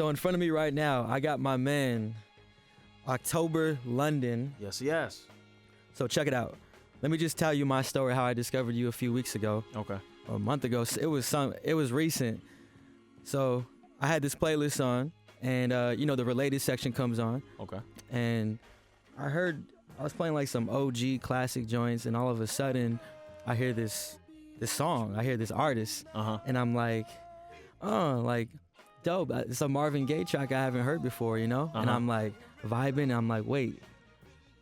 So in front of me right now, I got my man, October London. Yes. So check it out. Let me just tell you my story, how I discovered you a few weeks ago. Okay. Or a month ago. So it was recent. So I had this playlist on, and the related section comes on. Okay. And I was playing like some OG classic joints, and all of a sudden I hear this song. I hear this artist, and I'm like, like dope. It's a Marvin Gaye track I haven't heard before, And I'm like vibing. And I'm like, wait,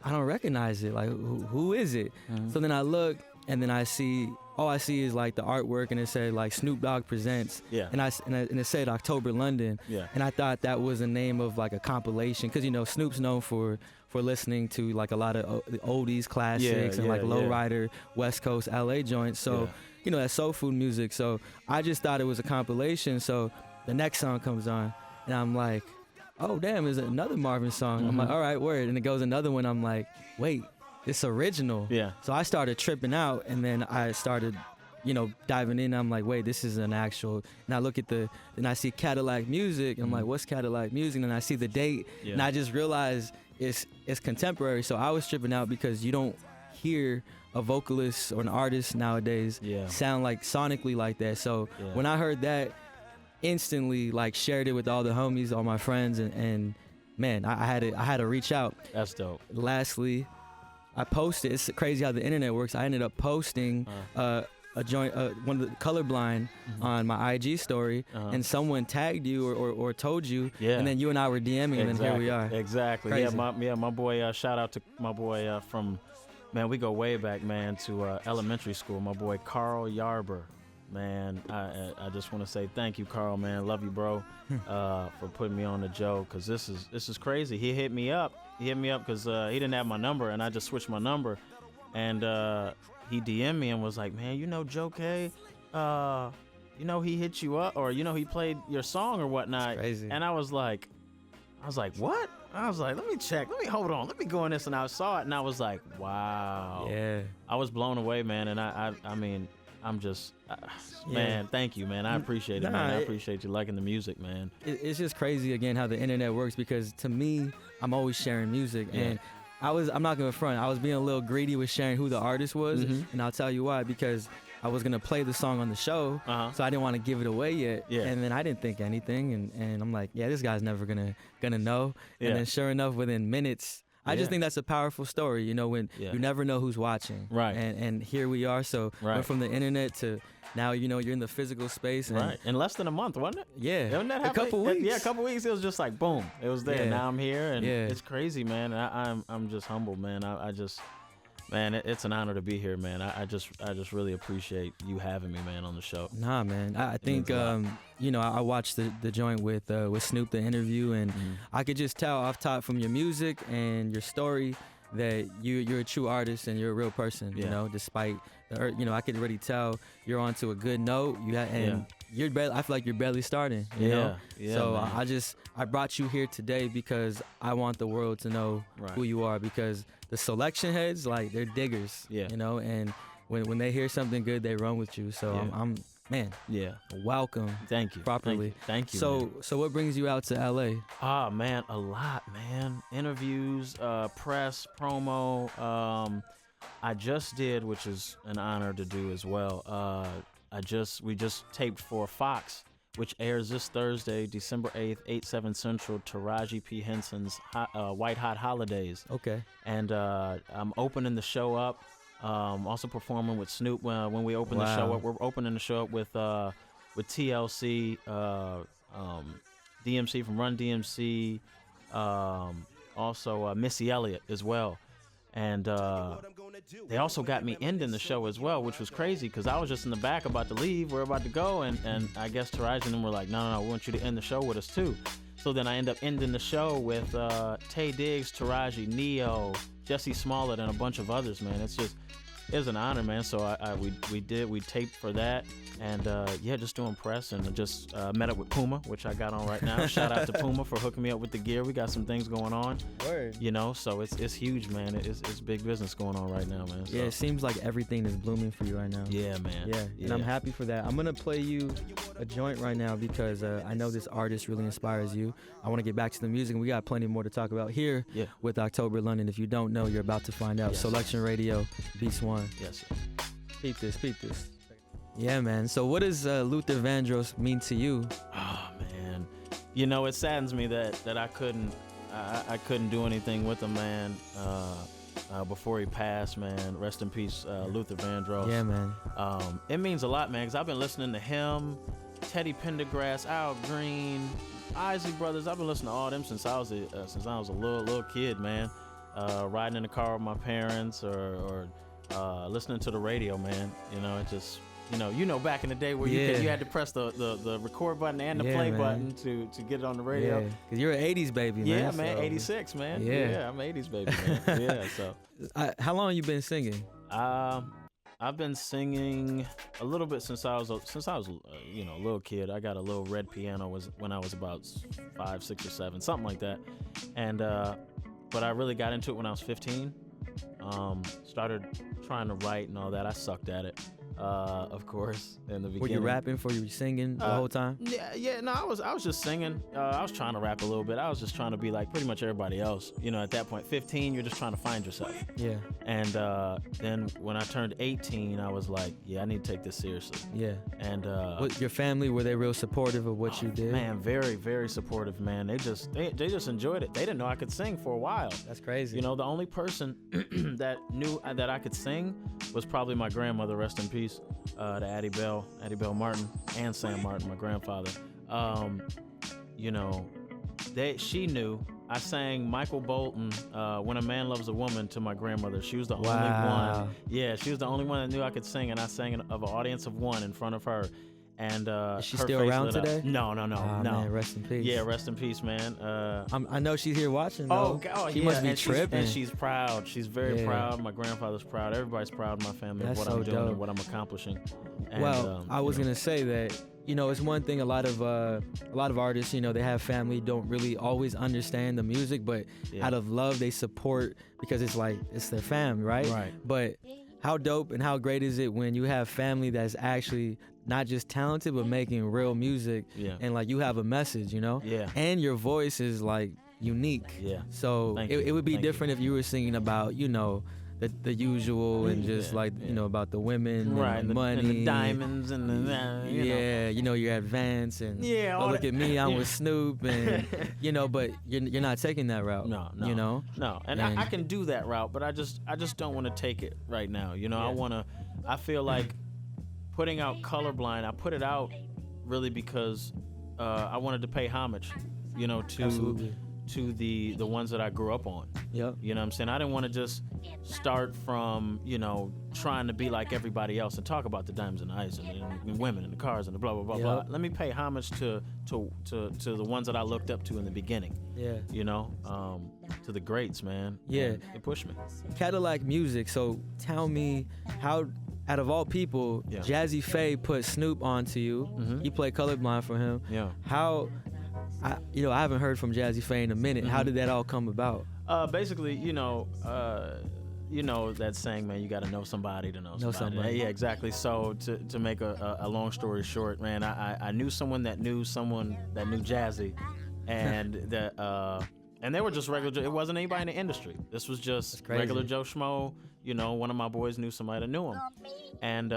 I don't recognize it. Like, who is it? Mm-hmm. So then I look, and then I see. All I see is like the artwork, and it said like Snoop Dogg presents. Yeah. And it said October London. Yeah. And I thought that was the name of like a compilation, because Snoop's known for listening to like a lot of the oldies classics and like lowrider West Coast LA joints. So that's soul food music. So I just thought it was a compilation. So the next song comes on, and I'm like, oh damn, is it another Marvin song? I'm like, all right, word. And it goes another one. I'm like, wait, it's original. Yeah. So I started tripping out, and then I started, diving in. I'm like, wait, this is an actual. And I look at then I see Cadillac Music, and I'm like, what's Cadillac Music? And I see the date, and I just realized it's contemporary. So I was tripping out because you don't hear a vocalist or an artist nowadays sound like sonically like that. So when I heard that, instantly like shared it with all the homies, all my friends, and man, I had to reach out. That's dope. Lastly, I posted. It's crazy how the internet works. I ended up posting a joint, one of the Colorblind on my IG story, and someone tagged you or told you, and then you and I were DMing, and then here we are. Exactly. Crazy. My boy. Shout out to my boy from, man. We go way back, man, to elementary school. My boy Carl Yarber. Man, I just want to say thank you, Carl, man. Love you, bro, for putting me on the Joe, because this is crazy. He hit me up. Because he didn't have my number, and I just switched my number. And he DM'd me and was like, man, Joe K, he hit you up, or, he played your song or whatnot. That's crazy. And I was like, what? I was like, let me check. Hold on. Let me go in this. And I saw it, and I was like, wow. Yeah. I was blown away, man. And I mean, I'm just, man, thank you, man. I appreciate it, man. I appreciate you liking the music, man. It's just crazy, again, how the internet works, because to me, I'm always sharing music. And I'm not going to front. I was being a little greedy with sharing who the artist was. And I'll tell you why, because I was going to play the song on the show. So I didn't want to give it away yet. Yeah. And then I didn't think anything. And I'm like, this guy's never going to know. And then sure enough, within minutes, I just think that's a powerful story, when you never know who's watching. Right. And here we are. So went from the internet to now, you're in the physical space. And in less than a month, wasn't it? Yeah. Wasn't that a couple weeks. Yeah, a couple weeks. It was just like, boom, it was there. Now I'm here, and it's crazy, man. I'm just humbled, man. Man, it's an honor to be here, man. I just really appreciate you having me, man, on the show. Nah, man. I think I watched the joint with Snoop, the interview, and I could just tell off top from your music and your story that you're a true artist and you're a real person. Despite I could already tell you're onto a good note. I feel like you're barely starting. You know? So man. I brought you here today because I want the world to know who you are, because the Soulection heads, like, they're diggers. And when they hear something good, they run with you. So I'm man. Welcome. Thank you. Properly. Thank you. So what brings you out to LA? Ah, man, a lot, man. Interviews, press, promo. I just did, which is an honor to do as well. We just taped for Fox, which airs this Thursday, December 8th, 8/7 Central, Taraji P. Henson's White Hot Holidays. Okay. And I'm opening the show up. Also performing with Snoop when we open the show up. We're opening the show up with TLC, DMC from Run DMC, also Missy Elliott as well. And they also got me ending the show as well, which was crazy because I was just in the back about to leave. We're about to go, and I guess Taraji and them were like, no, we want you to end the show with us too. So then I end up ending the show with Tay Diggs, Taraji, Neo, Jesse Smollett, and a bunch of others, man. It's just, it was an honor, man. So we taped for that, and yeah, just doing press, and just met up with Puma, which I got on right now. Shout out to Puma for hooking me up with the gear. We got some things going on. Word. You know, so it's huge, man. It's big business going on right now, man. So. Yeah, it seems like everything is blooming for you right now. Yeah, man. Yeah, and I'm happy for that. I'm gonna play you a joint right now because I know this artist really inspires you. I want to get back to the music, and we got plenty more to talk about here with October London. If you don't know, you're about to find out. Yes. Soulection Radio, Beats One. Yes. Peep this. Yeah, man. So what does Luther Vandross mean to you? Oh, man. You know, it saddens me that I couldn't do anything with him, man. Before he passed, man. Rest in peace, Luther Vandross. Yeah, man. It means a lot, man, because I've been listening to him, Teddy Pendergrass, Al Green, Isley Brothers. I've been listening to all them since I was a little kid, man. Riding in the car with my parents or listening to the radio, man. You know, it just, you know, back in the day where you had to press the record button and the play button to get it on the radio. Yeah, because you're an 80s baby, man. Yeah, man, so. 86, man. Yeah, I'm an 80s baby, man. Yeah, so. How long you been singing? I've been singing a little bit since I was a little kid. I got a little red piano when I was about 5, 6, or 7, something like that. And but I really got into it when I was 15. Started trying to write and all that. I sucked at it. Of course, in the beginning. Were you rapping before you were singing the whole time? Yeah. No, I was just singing. I was trying to rap a little bit. I was just trying to be like pretty much everybody else. You know, at that point, 15, you're just trying to find yourself. Yeah. And then when I turned 18, I was like, yeah, I need to take this seriously. Yeah. And your family, were they real supportive of what you did? Man, very, very supportive, man. They just enjoyed it. They didn't know I could sing for a while. That's crazy. You know, the only person that knew that I could sing was probably my grandmother, rest in peace. To Addie Bell Martin, and Sam Martin, my grandfather. You know, she knew. I sang Michael Bolton, When a Man Loves a Woman, to my grandmother. She was the only one. Yeah, she was the only one that knew I could sing, and I sang of an audience of one in front of her. And is she still around today? No. Man, rest in peace. Yeah, rest in peace, man. I know she's here watching, though. She must be tripping. And she's proud. She's very proud. My grandfather's proud. Everybody's proud in my family of what I'm doing and what I'm accomplishing. And, I was gonna say that, you know, it's one thing. A lot of artists, you know, they have family, don't really always understand the music, but out of love they support because it's like it's their family, right? Right. But how dope and how great is it when you have family that's actually not just talented but making real music, and like you have a message, you know, and your voice is like unique. So it would be different if you were singing about, you know, the usual and just like, you know, about the women and the money and the diamonds and the you know, you're advanced and look at me, I'm with Snoop, and you know, but you're not taking that route. No, you know, and I can do that route, but I just don't want to take it right now. You know, I feel like putting out Colorblind, I put it out really because I wanted to pay homage, you know, to the ones that I grew up on. Yep. You know what I'm saying? I didn't want to just start from, you know, trying to be like everybody else and talk about the diamonds and the ice and women and the cars and the blah, blah, blah, blah. Let me pay homage to the ones that I looked up to in the beginning. Yeah. You know, to the greats, man. Yeah. And it pushed me. Cadillac Music. So tell me how, out of all people, Jazzy Faye put Snoop onto you. Mm-hmm. You play Colorblind for him. Yeah. How... I haven't heard from Jazzy Faye in a minute. Mm-hmm. How did that all come about? Basically, you know that saying, man, you got to know somebody to know somebody. Yeah, exactly. So to make a long story short, man, I knew someone that knew Jazzy, and and they were just regular. It wasn't anybody in the industry. This was just regular Joe Schmo. You know, one of my boys knew somebody that knew him, and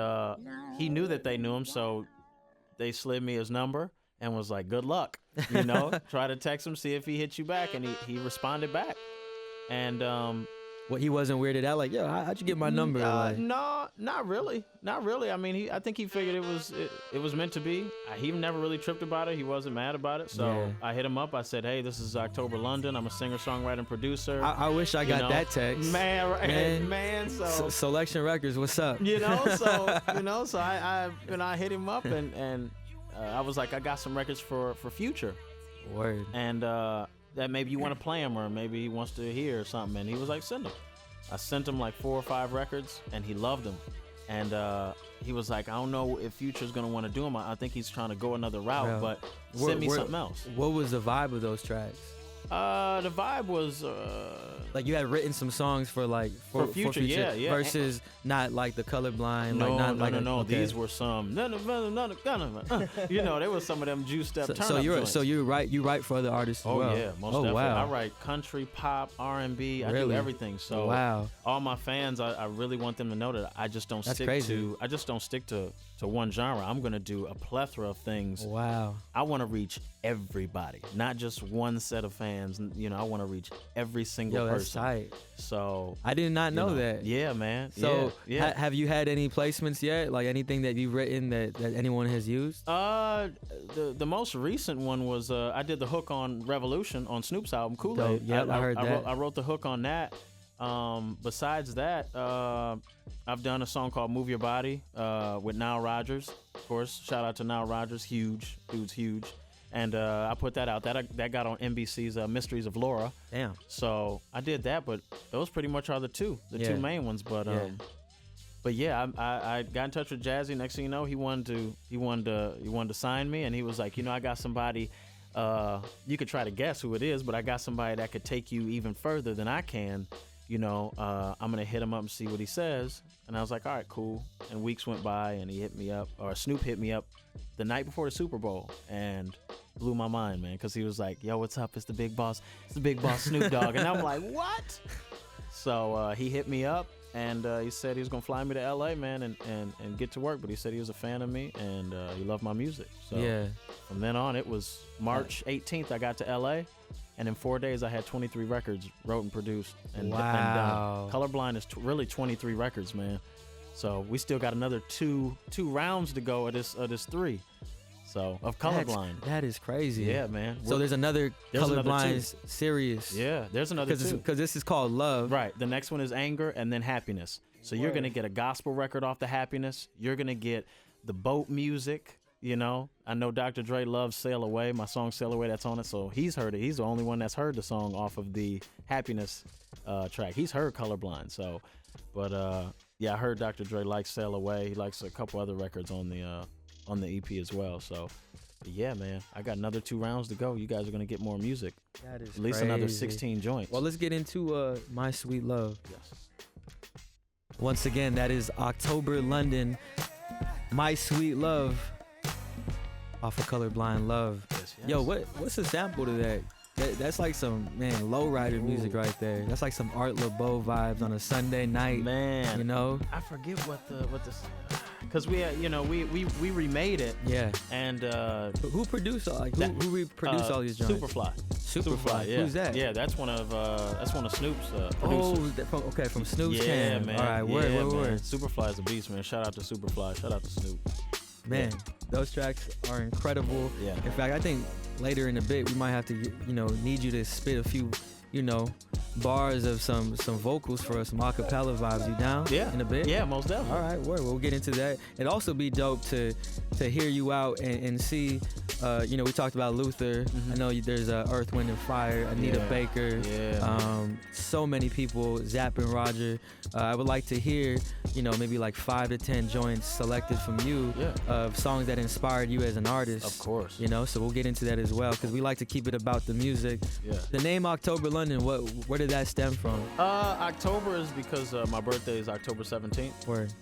he knew that they knew him, so they slid me his number and was like, good luck, you know, try to text him, see if he hit you back. And he responded back. And he wasn't weirded out, like, yo, how'd you get my number? No, not really. I mean, I think he figured it was meant to be. He never really tripped about it. He wasn't mad about it. So I hit him up. I said, hey, this is October London. I'm a singer, songwriter, and producer. I wish I got that text. Man. So Soulection Records, what's up? You know, so I hit him up and I was like, I got some records for Future. Word. And that maybe you want to play him, or maybe he wants to hear something. And he was like, send them. I sent him like 4 or 5 records, and he loved them. And he was like, I don't know if Future's going to want to do them. I think he's trying to go another route, but send me something else. What was the vibe of those tracks? The vibe was like you had written some songs for Future, yeah. Versus not like the Colorblind. No. Okay. These were some, there was some of them juiced up. So you write for other artists as well. Oh yeah, most definitely. Wow. I write country, pop, R&B. Really? I do everything. So wow. All my fans, I really want them to know that I just don't stick to one genre. I'm gonna do a plethora of things. Wow. I want to reach everybody, not just one set of fans. I want to reach every single person. That's tight. So I did not know that. Yeah, man. So yeah. Have you had any placements yet? Like anything that you've written that anyone has used? The most recent one was I did the hook on Revolution on Snoop's album Kool-Aid. Yeah, I heard that. I wrote the hook on that. Besides that, I've done a song called Move Your Body with Nile Rodgers. Of course, shout out to Nile Rodgers. Huge. Dude's huge. And I put that out. That got on NBC's Mysteries of Laura. Damn. So I did that, but those pretty much are the two main ones. But I got in touch with Jazzy. Next thing you know, he wanted to sign me, and he was like, I got somebody. You could try to guess who it is, but I got somebody that could take you even further than I can. I'm gonna hit him up and see what he says. And I was like, all right, cool. And weeks went by, and he hit me up, or Snoop hit me up the night before the Super Bowl, and blew my mind, man, because he was like, yo, what's up? It's the big boss, Snoop Dogg. And I'm like, what? So he hit me up, and he said he was gonna fly me to LA, man, and get to work. But he said he was a fan of me, and he loved my music. So from then on, it was March 18th I got to LA, and in 4 days I had 23 records wrote and produced and done. Colorblind is really 23 records, man. So we still got another two rounds to go of this 3. So of Colorblind. That is crazy. Yeah, man. So there's another Colorblind series. Yeah, there's another 2. Because this is called Love. Right. The next one is Anger, and then Happiness. So you're going to get a gospel record off the Happiness. You're going to get the boat music. I know Dr. Dre loves Sail Away, my song Sail Away, that's on it. So he's heard it. He's the only one that's heard the song off of the Happiness track. He's heard Colorblind. So, but I heard Dr. Dre likes Sail Away. He likes a couple other records on the EP as well. So, yeah, man, I got another 2 rounds to go. You guys are going to get more music. That is at least crazy. Another 16 joints. Well, let's get into My Sweet Love. Yes. Once again, that is October London, My Sweet Love, off of Colorblind Love. Yes. Yo, what's the sample to that? That's like some, lowrider music right there. That's like some Art LeBeau vibes on a Sunday night. Man. I forget what the because we we remade it. Yeah. And who produced all all these joints? Superfly. Yeah. Who's that? Yeah, that's one of Snoop's producers. From Snoop's camp. Man. All right, word. Superfly is a beast, man. Shout out to Superfly. Shout out to Snoop. Man, those tracks are incredible. Yeah. In fact, I think later in the bit we might have to, need you to spit a few, bars of some vocals for us, some acapella vibes. You down? Yeah. In a bit? Yeah, most definitely. All right, word. We'll get into that. It'd also be dope to hear you out and see. We talked about Luther. Mm-hmm. I know there's Earth, Wind and Fire, Anita Baker. Yeah. So many people. Zapp and Roger. I would like to hear, maybe like 5 to 10 joints selected from you of songs that inspired you as an artist. Of course. So we'll get into that as well because we like to keep it about the music. Yeah. The name October London. Where did that stem from? October is because my birthday is October 17th. Word.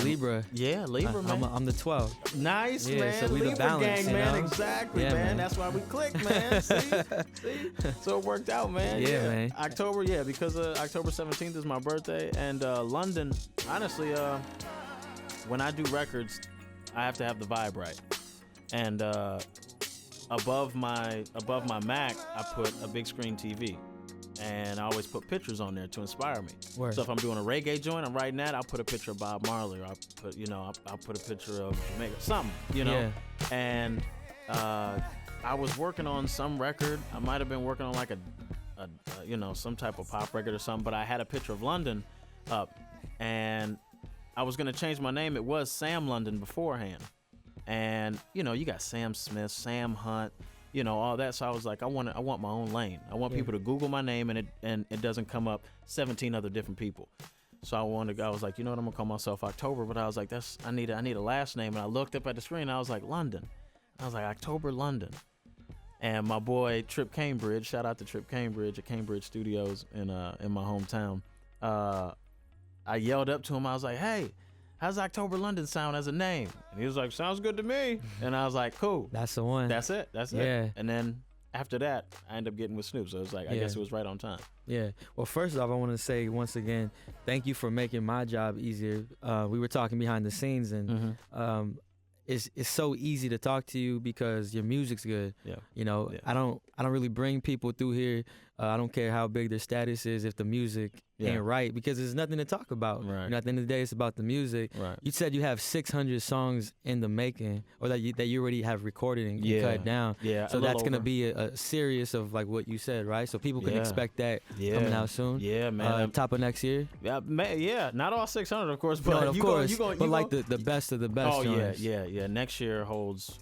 Libra. Yeah, Libra, man. I'm the 12th. Nice, man. So we Libra the balance, gang, man. Exactly, man. Man. That's why we click, man. See? So it worked out, man. Yeah, man. October, because October 17th is my birthday, and London. Honestly, when I do records, I have to have the vibe right, and above my Mac, I put a big screen TV. And I always put pictures on there to inspire me. Word. So if I'm doing a reggae joint, I'm writing that, I'll put a picture of Bob Marley, or I'll put a picture of Jamaica, something, Yeah. And I was working on some record. I might have been working on like a some type of pop record or something, but I had a picture of London up, and I was gonna change my name. It was Sam London beforehand, and you got Sam Smith, Sam Hunt. all that. So I was like, I want my own lane. I want people to Google my name and it doesn't come up 17 other different people. So I was like, you know what, I'm gonna call myself October. But I was like, I need a last name. And I looked up at the screen. And I was like, London. I was like, October London. And my boy Trip Cambridge, shout out to Trip Cambridge at Cambridge Studios in my hometown. I yelled up to him. I was like, hey, how's October London sound as a name? And he was like, sounds good to me. And I was like, cool. That's the one. That's it. And then after that, I ended up getting with Snoop. So it was like, I guess it was right on time. Yeah. Well, first off, I want to say once again, thank you for making my job easier. We were talking behind the scenes, and it's so easy to talk to you because your music's good. Yeah. I don't really bring people through here. I don't care how big their status is if the music ain't right, because there's nothing to talk about. Right. At the end of the day, it's about the music. Right. You said you have 600 songs in the making, or that you already have recorded and cut down. Yeah. So that's gonna be a series of like what you said, right? So people can expect that coming out soon. Yeah, man. Top of next year. Yeah. Not all 600, of course, but no, of course. But the best of the best. Oh joints. yeah. Next year holds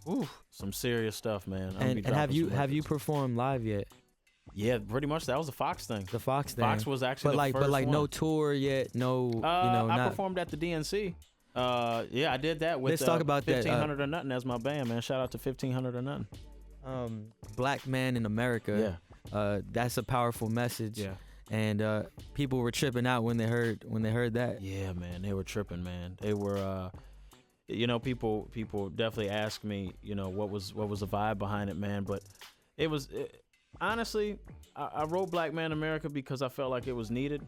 some serious stuff, man. And have you performed live yet? Yeah, pretty much. That was the Fox thing. The Fox thing. Fox was actually the first but one. no tour yet. No, I performed at the DNC. I did that with. Let's talk about 1500 or Nothing as my band, man. Shout out to 1500 or Nothing. Black man in America. Yeah. That's a powerful message. Yeah. And people were tripping out when they heard that. Yeah, man, they were tripping, man. They were. People definitely asked me, what was the vibe behind it, man. But it was. Honestly, I wrote Black Man in America because I felt like it was needed.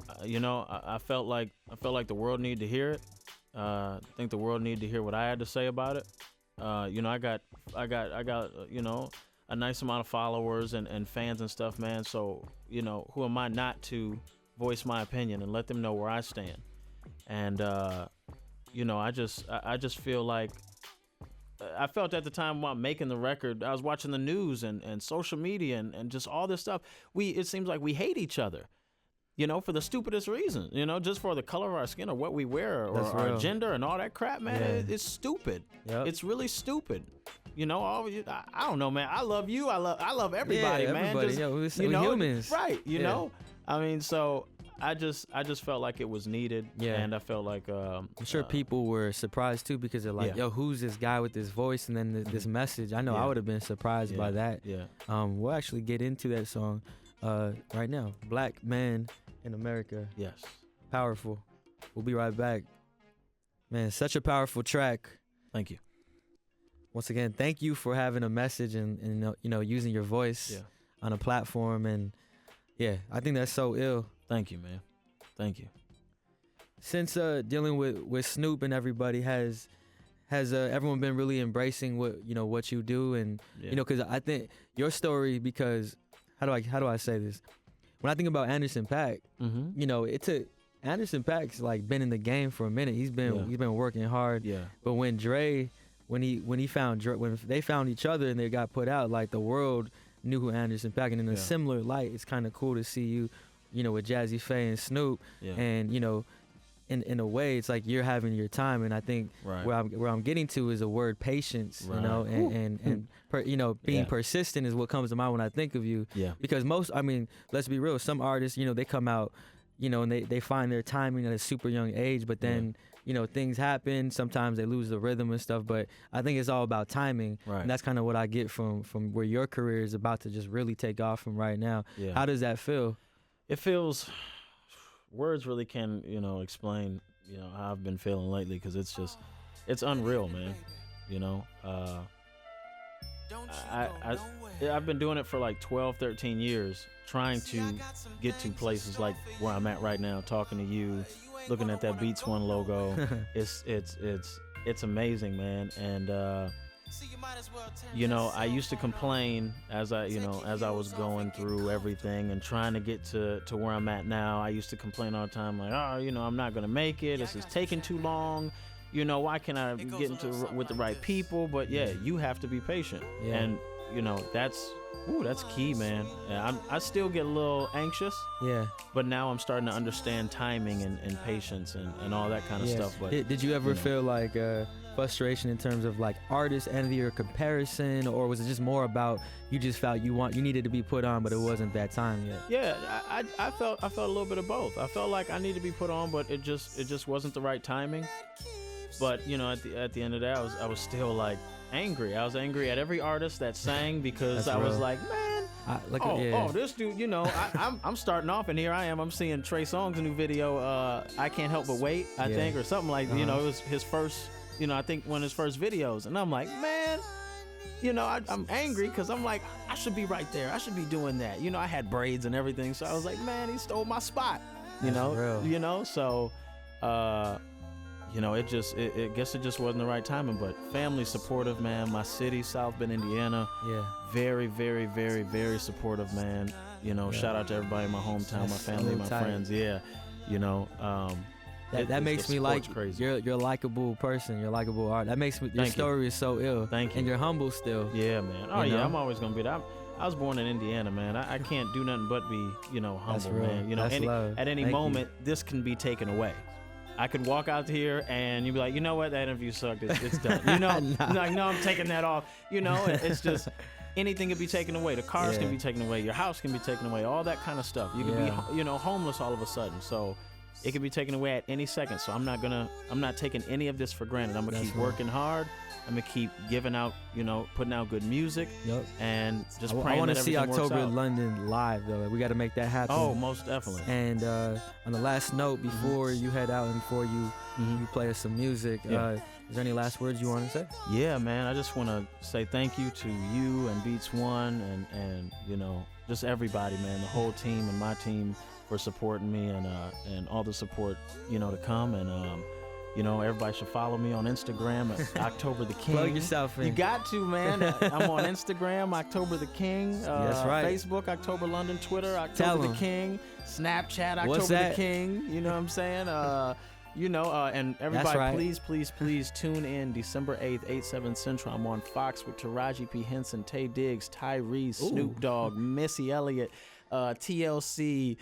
I felt like the world needed to hear it. I think the world needed to hear what I had to say about it. I got a nice amount of followers and fans and stuff, man. So, who am I not to voice my opinion and let them know where I stand? And I just feel like I felt at the time while making the record, I was watching the news and social media and just all this stuff. It seems like we hate each other, for the stupidest reason, just for the color of our skin or what we wear or our gender and all that crap, man. Yeah. It's stupid. Yep. It's really stupid. I don't know, man. I love you. I love everybody, man. Everybody. Just, we're humans. Right. You know, I mean, so I just felt like it was needed. Yeah. And I felt like I'm sure people were surprised too, because they're like, yo, who's this guy with this voice and then this message? I know I would have been surprised by that. Yeah. We'll actually get into that song right now. Black Man in America. Yes. Powerful. We'll be right back. Man, such a powerful track. Thank you. Once again, thank you for having a message and using your voice on a platform. And I think that's so ill. Thank you, man. Thank you. Since dealing with Snoop and everybody, has everyone been really embracing what you do? And because I think your story, because how do I say this? When I think about Anderson .Paak, it took Anderson .Paak's like been in the game for a minute. He's been working hard. Yeah. But when they found each other and they got put out, like the world knew who Anderson .Paak. And in a similar light, it's kind of cool to see you, with Jazzy Faye and Snoop. Yeah. And in a way, it's like you're having your time. And I think where I'm getting to is the word patience. Being persistent is what comes to mind when I think of you. Yeah. Because let's be real, some artists, they come out, and they find their timing at a super young age, but then things happen. Sometimes they lose the rhythm and stuff, but I think it's all about timing. Right. And that's kind of what I get from where your career is about to just really take off from right now. Yeah. How does that feel? It feels, words really can, explain, how I've been feeling lately, because it's unreal, man. I've been doing it for like 12, 13 years, trying to get to places like where I'm at right now, talking to you, looking at that Beats One logo. It's amazing, man. And I used to complain as I was going through everything and trying to get to where I'm at now. I used to complain all the time, like, I'm not gonna make it. This is taking too long. Why can't I get with the right people? But you have to be patient. Yeah. And that's key, man. And I still get a little anxious. Yeah. But now I'm starting to understand timing and patience and all that kind of stuff. But did you ever feel like frustration in terms of like artist envy or comparison, or was it just more about you just felt you needed to be put on, but it wasn't that time yet? Yeah, I felt a little bit of both. I felt like I needed to be put on, but it just wasn't the right timing. But you know, at the end of the day, I was still like angry. I was angry at every artist that sang because I was like, man, this dude, you know, I'm starting off and here I am. I'm seeing Trey Songz's new video, I Can't Help But Wait, I think, or something like, you know, it was his first, you know, I think one of his first videos. And I'm like, man, you know, I'm angry because I'm like, I should be right there. I should be doing that. You know, I had braids and everything. So I was like, man, he stole my spot, you know, so, you know, I guess it just wasn't the right timing, but family supportive, man. My city, South Bend, Indiana. Yeah. Very, very, very, very supportive, man. You know, shout out to everybody in my hometown, my family, my friends. Yeah. You know, that makes me like crazy. You're a likable person. You're a likable artist. That makes me. Your story is so ill. Thank you. And you're humble still. Yeah, man. Oh, yeah. I'm always gonna be that. I was born in Indiana, man. I can't do nothing but be, you know, humble, man. You know, at any moment, this can be taken away. I could walk out here and you'd be like, you know what, that interview sucked. It's done. You know, like, no, I'm taking that off. You know, it's just anything can be taken away. The cars can be taken away. Your house can be taken away. All that kind of stuff. You can be, you know, homeless all of a sudden. So it can be taken away at any second. So I'm not taking any of this for granted. I'm gonna keep working hard. I'm gonna keep giving out, you know, putting out good music, and just praying. I want to see October in London live, though. We got to make that happen. Oh, most definitely. And on the last note, before you head out and before you play us some music, is there any last words you want to say? Yeah, man. I just want to say thank you to you and Beats One and you know, just everybody, man, the whole team and my team for supporting me and all the support, you know, to come. And you know, everybody should follow me on Instagram at October the King. Plug yourself in. You got to, man. I'm on Instagram, October the King. That's right. Facebook, October London. Twitter, October the King. Snapchat, October the King. You know what I'm saying? You know, and everybody, please tune in December 8th, 8/7 Central. I'm on Fox with Taraji P. Henson, Tay Diggs, Tyrese, Snoop Dogg, Missy Elliott. TLC,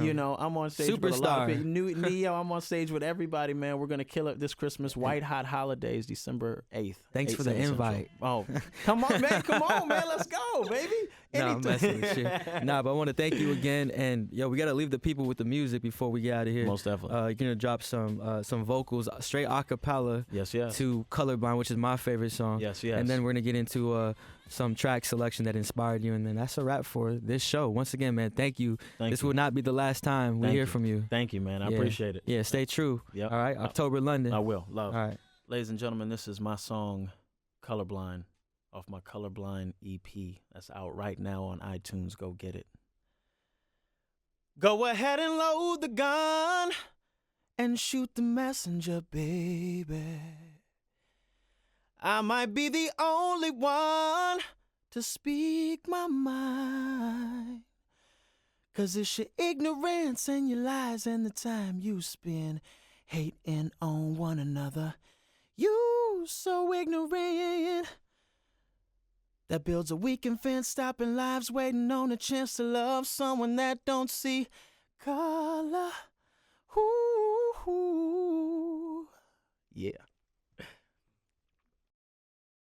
you know, I'm on stage with a lot of people. Neo, I'm on stage with everybody, man. We're gonna kill it this Christmas. White Hot Holidays, December 8th. Thanks for the invite. Oh, come on, man. Let's go, baby. No, I'm messing with you. Nah, but I want to thank you again. And yo, we gotta leave the people with the music before we get out of here. Most definitely. You're gonna drop some vocals, straight a cappella. Yes. To Colorblind, which is my favorite song. Yes. And then we're gonna get into some track selection that inspired you, and then that's a wrap for this show. Once again, man, thank you. This will not be the last time we hear from you. Thank you, man. I appreciate it. Yeah, stay true. Yep. All right, October London. I will. Love. All right. Ladies and gentlemen, this is my song, Colorblind, off my Colorblind EP. That's out right now on iTunes. Go get it. Go ahead and load the gun and shoot the messenger, baby. I might be the only one to speak my mind. 'Cause it's your ignorance and your lies and the time you spend hating on one another. You so ignorant. That builds a weakened fence, stopping lives, waiting on a chance to love someone that don't see color. Ooh. Yeah.